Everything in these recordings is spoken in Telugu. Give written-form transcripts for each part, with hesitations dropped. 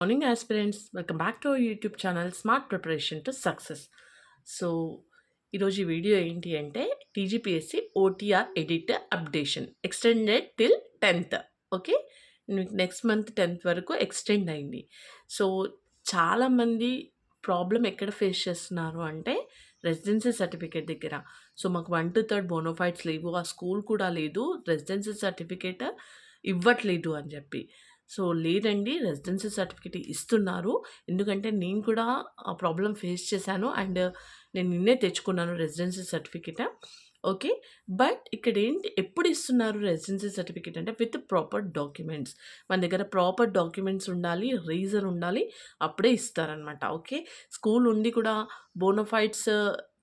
Morning aspirants, welcome back to our YouTube channel smart preparation to success. So ఈరోజు ఈ వీడియో ఏంటి అంటే TGPSC OTR edit updation extended till 10th. Okay, next month 10th వరకు ఎక్స్టెండ్ అయింది. సో చాలామంది ప్రాబ్లం ఎక్కడ ఫేస్ చేస్తున్నారు అంటే రెసిడెన్సీ సర్టిఫికేట్ దగ్గర. సో మాకు 1 to 3 బోనోఫైడ్స్ లేవు, ఆ స్కూల్ కూడా లేదు, రెసిడెన్సీ సర్టిఫికేట్ ఇవ్వట్లేదు అని చెప్పి. సో లేదండి, రెసిడెన్సీ సర్టిఫికేట్ ఇస్తున్నారు. ఎందుకంటే నేను కూడా ఆ ప్రాబ్లమ్ ఫేస్ చేశాను అండ్ నేను నిన్నే తెచ్చుకున్నాను రెసిడెన్సీ సర్టిఫికేట్. ఓకే, బట్ ఇక్కడ ఏంటి, ఎప్పుడు ఇస్తున్నారు రెసిడెన్సీ సర్టిఫికేట్ అంటే విత్ ప్రాపర్ డాక్యుమెంట్స్. మన దగ్గర ప్రాపర్ డాక్యుమెంట్స్ ఉండాలి, రీజన్ ఉండాలి, అప్పుడే ఇస్తారనమాట. ఓకే, స్కూల్ ఉండి కూడా బోనోఫైడ్స్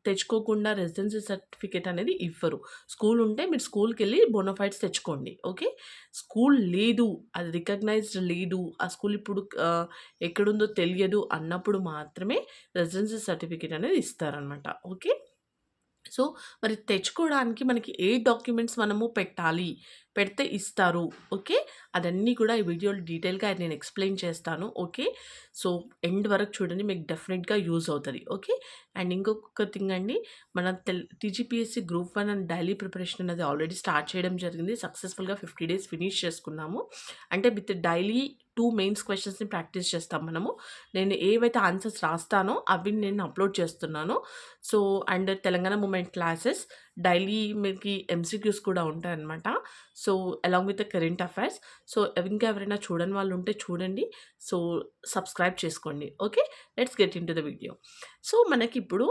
తెచ్చుకోకుండా రెసిడెన్సీ సర్టిఫికేట్ అనేది ఇవ్వరు. స్కూల్ ఉంటే మీరు స్కూల్‌కెళ్ళి బోనోఫైడ్స్ తెచ్చుకోండి. ఓకే, స్కూల్ లేదు, అది రికగ్నైజ్డ్ లేదు, ఆ స్కూల్ ఇప్పుడు ఎక్కడుందో తెలియదు అన్నప్పుడు మాత్రమే రెసిడెన్సీ సర్టిఫికేట్ అనేది ఇస్తారనమాట. ఓకే, సో మరి తెచ్చుకోవడానికి మనకి ఏ డాక్యుమెంట్స్ మనము పెట్టాలి, పెడితే ఇస్తారు. ఓకే, అదన్నీ కూడా ఈ వీడియోలో డీటెయిల్గా నేను ఎక్స్ప్లెయిన్ చేస్తాను. ఓకే, సో ఎండ్ వరకు చూడండి, మీకు డెఫినెట్గా యూజ్ అవుతుంది. ఓకే, అండ్ ఇంకొక థింగ్ అండి, మన TGPSC group 1 and daily preparation అనేది ఆల్రెడీ స్టార్ట్ చేయడం జరిగింది. సక్సెస్ఫుల్గా 50 days ఫినిష్ చేసుకున్నాము. అంటే విత్ డైలీ 2 మెయిన్స్ క్వశ్చన్స్ని ప్రాక్టీస్ చేస్తాం మనము. నేను ఏవైతే ఆన్సర్స్ రాస్తానో అవి నేను అప్లోడ్ చేస్తున్నాను. So and Telangana movement classes daily మీకు ఎంసీక్యూస్ కూడా ఉంటాయన్నమాట. So along with the current affairs. So ఇంకా ఎవరైనా చూడని వాళ్ళు ఉంటే చూడండి. సో సబ్స్క్రైబ్ చేసుకోండి. Okay, let's get into the video. So మనకిప్పుడు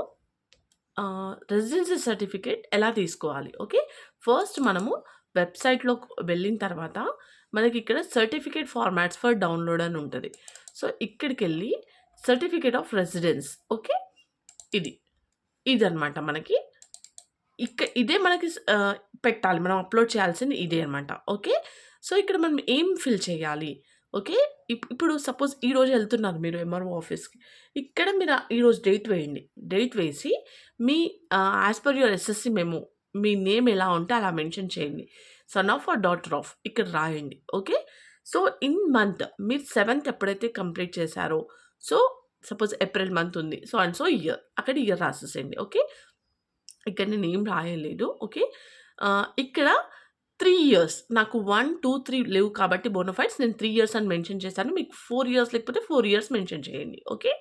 రెసిడెన్సీ సర్టిఫికేట్ ఎలా తీసుకోవాలి. ఓకే, ఫస్ట్ మనము వెబ్సైట్‌లో వెళ్ళిన తర్వాత మనకి ఇక్కడ సర్టిఫికేట్ ఫార్మాట్స్ ఫర్ డౌన్లోడ్ అని ఉంటుంది. సో ఇక్కడికెళ్ళి సర్టిఫికేట్ ఆఫ్ రెసిడెన్స్. ఓకే, ఇది ఇదనమాట మనకి. ఇదే మనకి పెట్టాలి, మనం అప్లోడ్ చేయాల్సింది ఇదే అనమాట. ఓకే, సో ఇక్కడ మనం ఏం ఫిల్ చేయాలి. ఓకే, ఇప్పుడు సపోజ్ ఈరోజు వెళ్తున్నారు మీరు ఎంఆర్ఓ ఆఫీస్‌కి. ఇక్కడ మీరు ఈరోజు డేట్ వేయండి. డేట్ వేసి me as per your SSC memo me name ఎలా ఉంటే అలా మెన్షన్ చేయండి. Son of or daughter of ఇక్కడ రాయండి. ఓకే, సో ఇన్ మంత్ మీరు 7th ఎప్పుడైతే కంప్లీట్ చేశారో, సో సపోజ్ ఏప్రిల్ మంత్ ఉంది. సో అండ్ సో ఇయర్ అక్కడ ఇయర్ రాసేసేయండి. ఓకే, ఇక్కడ నేను ఏం రాయలేదు. ఓకే, ఇక్కడ 3 years నాకు 1, 2, 3 లేవు కాబట్టి బోనోఫైడ్స్ నేను 3 years అని మెన్షన్ చేశాను. మీకు 4 years లేకపోతే 4 years మెన్షన్ చేయండి. ఓకే,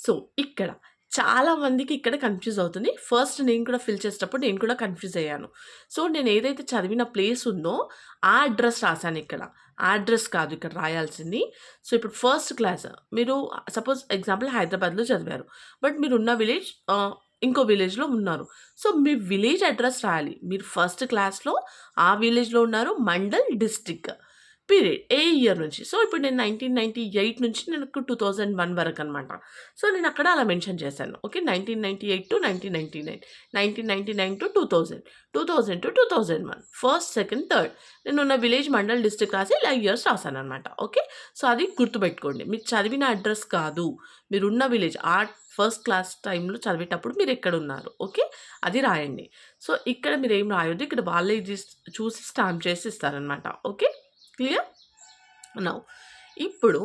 సో ఇక్కడ చాలా మందికి ఇక్కడ కన్‌ఫ్యూజ్ అవుతుంది. ఫస్ట్ నేను కూడా ఫిల్ చేసేటప్పుడు నేను కూడా కన్‌ఫ్యూజ్ అయ్యాను. సో నేను ఏదైతే చదివిన ప్లేస్ ఉందో ఆ అడ్రస్ రాసాను ఇక్కడ. ఆ అడ్రస్ కాదు ఇక్కడ రాయాల్సింది. సో ఇప్పుడు ఫస్ట్ క్లాస్ మీరు సపోజ్ ఎగ్జాంపుల్ హైదరాబాద్‌లో చదివారు. బట్ మీరున్న విలేజ్ ఇంకో విలేజ్‌లో ఉన్నారు. సో మీ విలేజ్ అడ్రస్ రాయాలి. మీరు ఫస్ట్ క్లాస్‌లో ఆ విలేజ్‌లో ఉన్నారు, మండల్, డిస్ట్రిక్ట్, పీరియడ్ ఏ ఇయర్ నుంచి. సో ఇప్పుడు నేను 1998 నుంచి నాకు 2001 వరకు అనమాట. సో నేను అక్కడ అలా మెన్షన్ చేశాను. Okay, 1998 to 1999, 1999 to 2000, 2000 to 2001, first, second, third నేనున్న విలేజ్, మండల్, డిస్ట్రిక్ట్ రాసి ఇలా ఇయర్స్ రాశాననమాట. ఓకే, సో అది గుర్తుపెట్టుకోండి. మీరు చదివిన అడ్రస్ కాదు, మీరున్న విలేజ్ ఆ ఫస్ట్ క్లాస్ టైంలో చదివేటప్పుడు మీరు ఎక్కడున్నారు. ఓకే, అది రాయండి. సో ఇక్కడ మీరేం రాయొద్దు, ఇక్కడ వాళ్ళే ఇది చూసి స్టాంప్ చేసి ఇస్తారనమాట. Okay, clear. నౌ ఇప్పుడు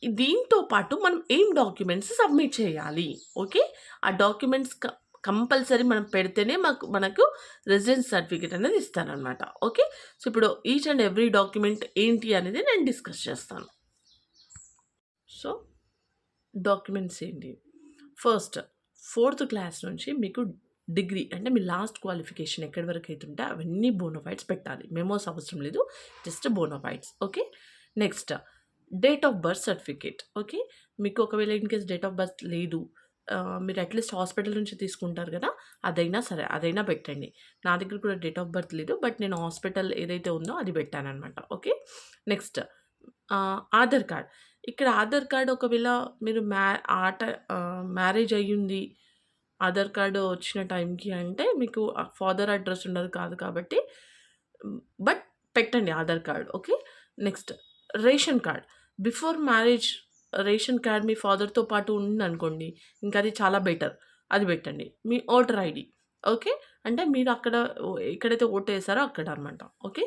దీంతో పాటు మనం ఏం డాక్యుమెంట్స్ సబ్మిట్ చేయాలి. ఓకే, ఆ డాక్యుమెంట్స్ కంపల్సరీ మనం పెడితేనే మనకు రెసిడెన్స్ సర్టిఫికేట్ అనేది ఇస్తారనమాట. ఓకే, సో ఇప్పుడు ఈచ్ అండ్ ఎవ్రీ డాక్యుమెంట్ ఏంటి అనేది నేను డిస్కస్ చేస్తాను. సో డాక్యుమెంట్స్ ఏంటి, ఫస్ట్ 4th క్లాస్ నుంచి మీకు డిగ్రీ అంటే మీ లాస్ట్ క్వాలిఫికేషన్ ఎక్కడి వరకు అవుతుంటే అవన్నీ బోనోఫైడ్స్ పెట్టాలి. మెమోస్ అవసరం లేదు, just bona fides. Okay, next date of birth certificate. Okay, మీకు ఒకవేళ in case date of birth లేదు, మీరు అట్లీస్ట్ హాస్పిటల్ నుంచి తీసుకుంటారు కదా, అదైనా సరే అదైనా పెట్టండి. నా దగ్గర కూడా డేట్ ఆఫ్ బర్త్ లేదు, బట్ నేను హాస్పిటల్ ఏదైతే ఉందో అది పెట్టాననమాట. Okay, next Aadhaar card. ఇక్కడ ఆధార్ కార్డ్ ఒకవేళ మీరు మ్యారేజ్ అయ్యుంది, ఆధార్ కార్డు వచ్చిన టైంకి అంటే మీకు ఫాదర్ అడ్రస్ ఉండదు కాదు కాబట్టి బట్ పెట్టండి Aadhaar card. Okay, next ration card. Before marriage ration card మీ ఫాదర్‌తో పాటు ఉందనుకోండి, ఇంకా అది చాలా బెటర్, అది పెట్టండి. మీ ఓటర్ ఐడీ. ఓకే, అంటే మీరు అక్కడ ఎక్కడైతే ఓటేసారో అక్కడ అనమాట. ఓకే,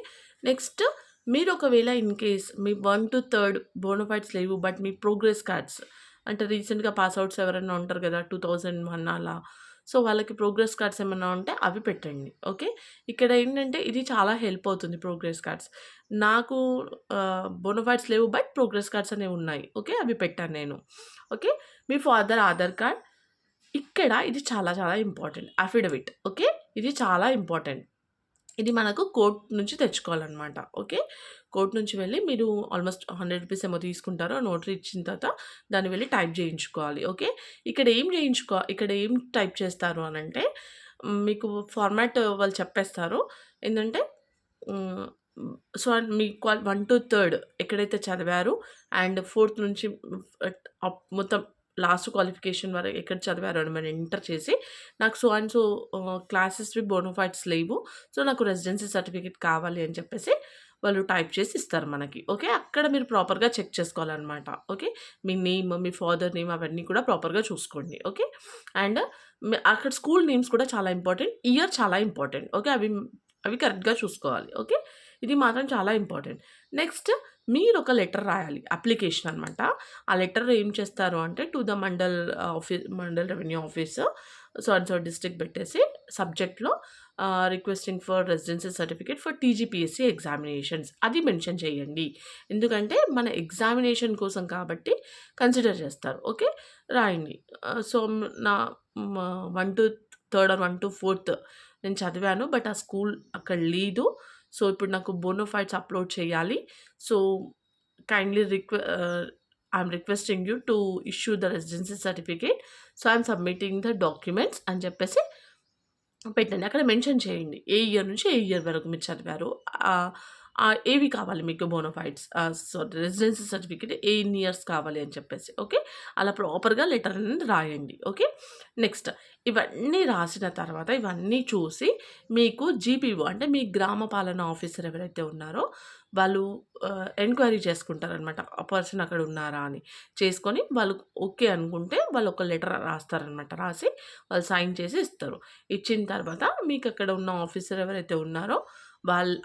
నెక్స్ట్ మీరు ఒకవేళ ఇన్ కేస్ మీ 1-3 బోనఫైడ్స్ లేవు. బట్ మీ ప్రోగ్రెస్ కార్డ్స్ అంటే రీసెంట్‌గా పాస్ అవుట్స్ ఎవరైనా ఉంటారు కదా! 2001 అలా. సో, వాళ్ళకి ప్రోగ్రెస్ కార్డ్స్ ఏమన్నా ఉంటే అవి పెట్టండి. ఓకే. ఇక్కడ ఏంటంటే ఇది చాలా హెల్ప్ అవుతుంది ప్రోగ్రెస్ కార్డ్స్. నాకు బోనఫైడ్స్ లేవు. బట్ ప్రోగ్రెస్ కార్డ్స్ అనేవి ఉన్నాయి. ఓకే. అవి పెట్టాను నేను. ఓకే. మీ ఫాదర్ ఆధార్ కార్డ్. ఇక్కడ ఇది చాలా చాలా ఇంపార్టెంట్. అఫిడవిట్. ఓకే. ఇది చాలా ఇంపార్టెంట్. ఇది మనకు కోర్ట్ నుంచి తెచ్చుకోవాలనమాట. ఓకే. కోర్ట్ నుంచి వెళ్ళి మీరు ఆల్‌మోస్ట్ రూ. 100 ఏమో తీసుకుంటారు. ఆ నోటరీ ఇచ్చిన తర్వాత దాన్ని వెళ్ళి టైప్ చేయించుకోవాలి. ఓకే. ఇక్కడ ఏం టైప్ చేస్తారు అనంటే మీకు ఫార్మాట్ వాళ్ళు చెప్పేస్తారు. ఏందంటే హ్మ్. సో, మీ 1-3 ఎక్కడైతే చదివారు అండ్ 4థ్ నుంచి మొత్తం లాస్ట్ క్వాలిఫికేషన్ వరకు ఎక్కడ చదివారో అని మనం ఎంటర్ చేసి, నాకు సో అండ్ సో క్లాసెస్‌వి బోనోఫైడ్స్ లేవు. సో, నాకు రెసిడెన్సీ సర్టిఫికేట్ కావాలి అని చెప్పేసి వాళ్ళు టైప్ చేసి ఇస్తారు మనకి. ఓకే. అక్కడ మీరు ప్రాపర్‌గా చెక్ చేసుకోవాలనమాట. ఓకే. మీ నేమ్, మీ ఫాదర్ నేమ్ అవన్నీ కూడా ప్రాపర్‌గా చూసుకోండి. ఓకే. అండ్ అక్కడ స్కూల్ నేమ్స్ కూడా చాలా ఇంపార్టెంట్. ఇయర్ చాలా ఇంపార్టెంట్. ఓకే. అవి కరెక్ట్‌గా చూసుకోవాలి. ఓకే. ఇది మాత్రం చాలా ఇంపార్టెంట్. నెక్స్ట్ మీరొక లెటర్ రాయాలి. అప్లికేషన్ అనమాట. ఆ లెటర్ ఏం చేస్తారు అంటే to the mandal revenue office so and so district పెట్టేసి సబ్జెక్ట్‌లో requesting for residency certificate for TGPSC examinations అది మెన్షన్ చేయండి. ఎందుకంటే మన ఎగ్జామినేషన్ కోసం కాబట్టి కన్సిడర్ చేస్తారు. ఓకే. రాయండి. సో, నా 1-3 ఆర్ 1-4 నేను చదివాను. బట్ ఆ స్కూల్ అక్కడ లేదు. సో, ఇప్పుడు నాకు బోనోఫైడ్స్ అప్‌లోడ్ చేయాలి. So, kindly I'm requesting you to issue the residency certificate. So, I'm submitting the documents అని చెప్పేసి పెట్టండి. అక్కడ మెన్షన్ చేయండి. ఏ ఇయర్ నుంచి ఏ ఇయర్ వరకు మీరు చదివారు. ఏవి కావాలి మీకు బోనోఫైడ్స్ సారీ రెసిడెన్సీ సర్టిఫికేట్ ఎన్ని ఇయర్స్ కావాలి అని చెప్పేసి. ఓకే. అలా ప్రాపర్‌గా లెటర్ అనేది రాయండి. ఓకే. నెక్స్ట్ ఇవన్నీ రాసిన తర్వాత ఇవన్నీ చూసి మీకు జీపీఓ అంటే మీ గ్రామ పాలన ఆఫీసర్ ఎవరైతే ఉన్నారో వాళ్ళు ఎంక్వైరీ చేసుకుంటారనమాట. ఆ పర్సన్ అక్కడ ఉన్నారా అని. చేసుకొని వాళ్ళు ఓకే అనుకుంటే వాళ్ళు ఒక లెటర్ రాస్తారనమాట. రాసి వాళ్ళు సైన్ చేసి ఇస్తారు. ఇచ్చిన తర్వాత మీకక్కడ ఉన్న ఆఫీసర్ ఎవరైతే ఉన్నారో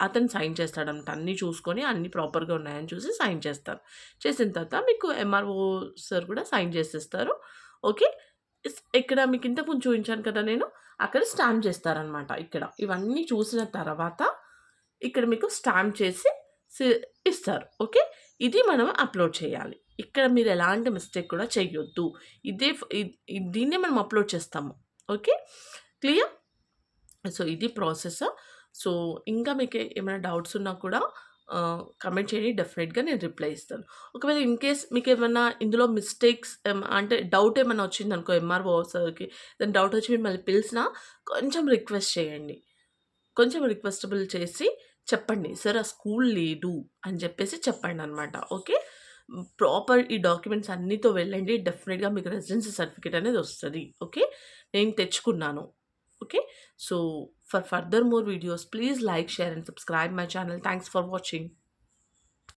అతను సైన్ చేస్తాడనమాట. అన్నీ చూసుకొని అన్నీ ప్రాపర్‌గా ఉన్నాయని చూసి సైన్ చేస్తారు. చేసిన తర్వాత మీకు ఎంఆర్ఓ సార్ కూడా సైన్ చేసేస్తారు. ఓకే. ఇక్కడ మీకు ఇంతకుముందు చూయించాను కదా నేను. అక్కడ స్టాంప్ చేస్తారనమాట ఇక్కడ. ఇవన్నీ చూసిన తర్వాత ఇక్కడ మీకు స్టాంప్ చేసి సి ఇస్తారు. ఓకే. ఇది మనం అప్‌లోడ్ చేయాలి. ఇక్కడ మీరు ఎలాంటి మిస్టేక్ కూడా చెయ్యొద్దు. ఇదే ఫ్ ఇద్ ఇద్ దీన్నే మనం అప్‌లోడ్ చేస్తాము. ఓకే. క్లియర్? సో, ఇది ప్రాసెస్. సో, ఇంకా మీకు ఏమైనా డౌట్స్ ఉన్నా కూడా కమెంట్ చేయండి. డెఫినెట్‌గా నేను రిప్లై ఇస్తాను. ఒకవేళ ఇన్ కేస్ మీకేమన్నా ఇందులో మిస్టేక్స్ అంటే డౌట్ ఏమన్నా వచ్చిందనుకో ఎంఆర్ఓ సార్‌కి ఏదైనా డౌట్ వచ్చి మిమ్మల్ని పిలిచినా కొంచెం రిక్వెస్ట్ చేయండి. కొంచెం రిక్వెస్టబుల్ చేసి చెప్పండి. సార్ ఆ స్కూల్ లేదు అని చెప్పేసి చెప్పండనమాట. ఓకే. ప్రాపర్ ఈ డాక్యుమెంట్స్ అన్నితో వెళ్ళండి. డెఫినెట్‌గా మీకు రెసిడెన్సీ సర్టిఫికేట్ అనేది వస్తది. ఓకే. నేను తెచ్చుకున్నాను. Okay, so for further more videos please like, share and subscribe my channel. Thanks for watching.